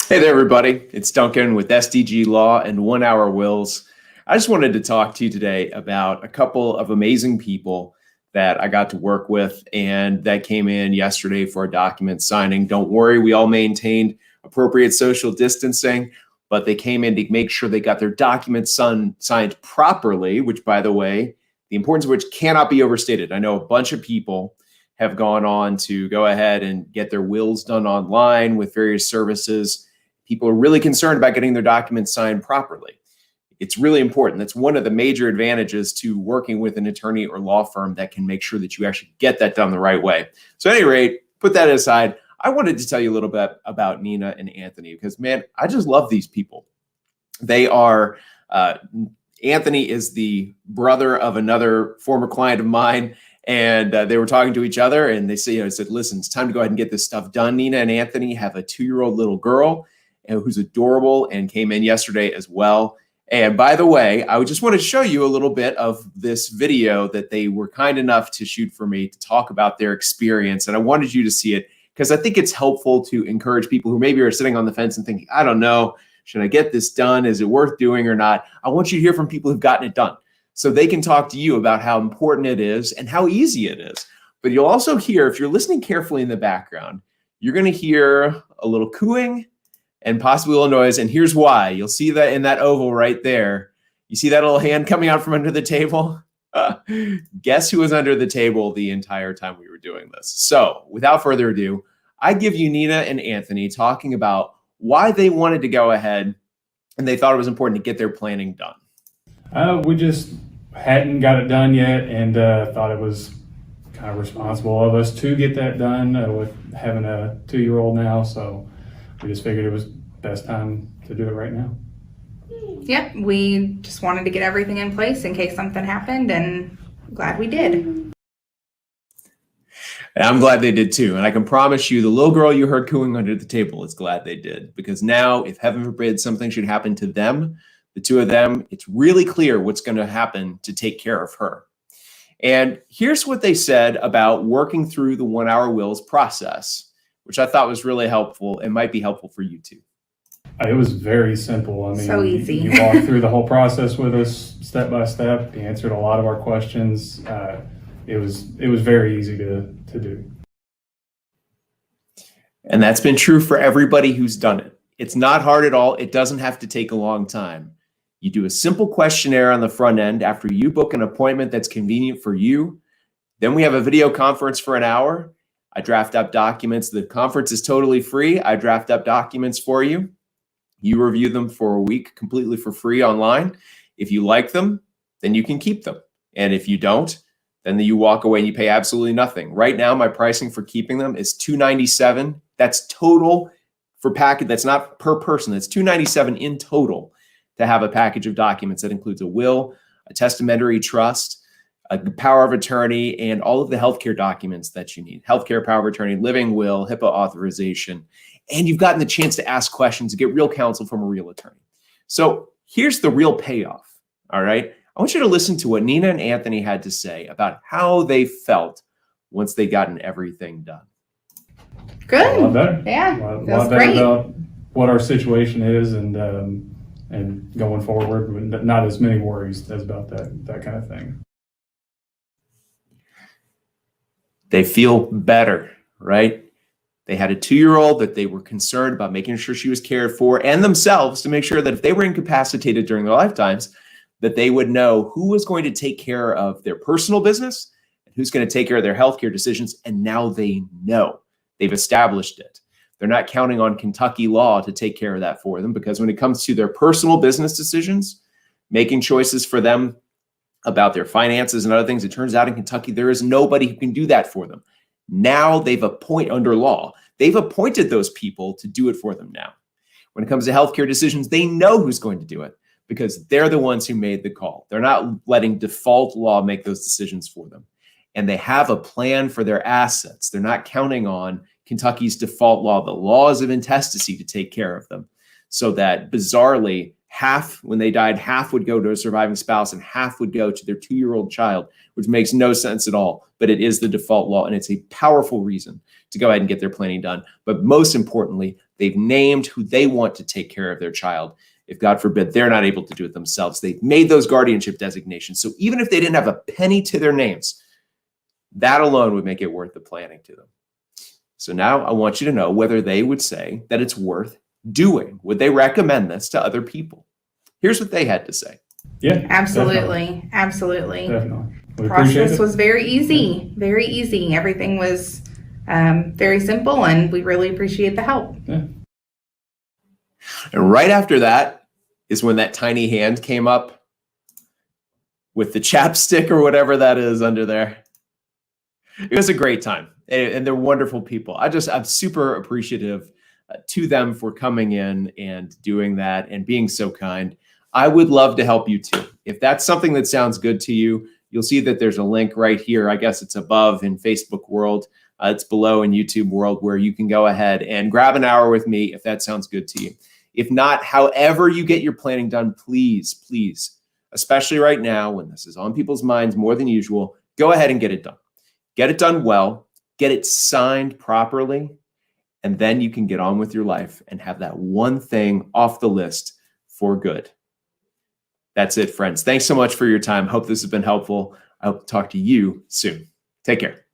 Hey there, everybody. It's Duncan with SDG Law and 1 Hour Wills. I just wanted to talk to you today about a couple of amazing people that I got to work with and that came in yesterday for a document signing. Don't worry, we all maintained appropriate social distancing, but they came in to make sure they got their documents signed properly, which, by the way, the importance of which cannot be overstated. I know a bunch of people have gone on to go ahead and get their wills done online with various services. People are really concerned about getting their documents signed properly. It's really important. That's one of the major advantages to working with an attorney or law firm that can make sure that you actually get that done the right way. So at any rate, put that aside. I wanted to tell you a little bit about Nina and Anthony because, man, I just love these people. They are, Anthony is the brother of another former client of mine. And they were talking to each other and they said, listen, it's time to go ahead and get this stuff done. Nina and Anthony have a 2-year-old little girl who's adorable and came in yesterday as well. And by the way, I just want to show you a little bit of this video that they were kind enough to shoot for me to talk about their experience. And I wanted you to see it because I think it's helpful to encourage people who maybe are sitting on the fence and thinking, I don't know, should I get this done? Is it worth doing or not? I want you to hear from people who've gotten it done so they can talk to you about how important it is and how easy it is. But you'll also hear, if you're listening carefully in the background, you're going to hear a little cooing and possibly a little noise. And here's why. You'll see that in that oval right there. You see that little hand coming out from under the table? Guess who was under the table the entire time we were doing this? So without further ado, I give you Nina and Anthony talking about why they wanted to go ahead and they thought it was important to get their planning done. We just hadn't got it done yet and thought it was kind of responsible of us to get that done with having a 2-year-old now. So we just figured it was best time to do it right now. Yep, we just wanted to get everything in place in case something happened, and glad we did. And I'm glad they did too. And I can promise you the little girl you heard cooing under the table is glad they did, because now if heaven forbid something should happen to them, the two of them, it's really clear what's going to happen to take care of her. And here's what they said about working through the 1 Hour Wills process, which I thought was really helpful and might be helpful for you too. It was very simple. I mean, so easy. You walked through the whole process with us step by step. You answered a lot of our questions. It was very easy to do. And that's been true for everybody who's done it. It's not hard at all. It doesn't have to take a long time. You do a simple questionnaire on the front end after you book an appointment that's convenient for you. Then we have a video conference for an hour. I draft up documents. The conference is totally free. I draft up documents for you. You review them for a week completely for free online. If you like them, then you can keep them. And if you don't, then you walk away and you pay absolutely nothing. Right now, my pricing for keeping them is $297. That's total for package. That's not per person. That's $297 in total to have a package of documents that includes a will, a testamentary trust, a power of attorney, and all of the healthcare documents that you need. Healthcare power of attorney, living will, HIPAA authorization. And you've gotten the chance to ask questions, to get real counsel from a real attorney. So here's the real payoff, all right? I want you to listen to what Nina and Anthony had to say about how they felt once they gotten everything done. Good. A lot better. Yeah, a lot better great. about what our situation is and going forward, not as many worries as about that kind of thing. They feel better, right? They had a 2-year-old that they were concerned about making sure she was cared for, and themselves to make sure that if they were incapacitated during their lifetimes, that they would know who was going to take care of their personal business and who's going to take care of their healthcare decisions. And now they know. They've established it. They're not counting on Kentucky law to take care of that for them, because when it comes to their personal business decisions, making choices for them about their finances and other things, it turns out in Kentucky, there is nobody who can do that for them. Now they've appointed, under law, they've appointed those people to do it for them now. When it comes to healthcare decisions, they know who's going to do it because they're the ones who made the call. They're not letting default law make those decisions for them. And they have a plan for their assets. They're not counting on Kentucky's default law, the laws of intestacy, to take care of them. So that bizarrely, half, when they died, half would go to a surviving spouse and half would go to their 2-year-old child, which makes no sense at all. But it is the default law, and it's a powerful reason to go ahead and get their planning done. But most importantly, They've named who they want to take care of their child. If God forbid they're not able to do it themselves, they've made those guardianship designations. So even if they didn't have a penny to their names, that alone would make it worth the planning to them. So now I want you to know whether they would say that it's worth doing. Would they recommend this to other people? Here's what they had to say. Yeah, Absolutely. Absolutely. definitely. We appreciate Process it. was very easy. Very easy. Everything was very simple, and we really appreciate the help. Yeah. And right after that is when that tiny hand came up with the chapstick or whatever that is under there. It was a great time, and they're wonderful people. I'm super appreciative to them for coming in and doing that and being so kind. I would love to help you too. If that's something that sounds good to you, you'll see that there's a link right here. I guess it's above in Facebook world. It's below in YouTube world, where you can go ahead and grab an hour with me if that sounds good to you. If not, however you get your planning done, please, please, especially right now when this is on people's minds more than usual, go ahead and get it done. Get it done well, get it signed properly, and then you can get on with your life and have that one thing off the list for good. That's it, friends. Thanks so much for your time. Hope this has been helpful. I hope to talk to you soon. Take care.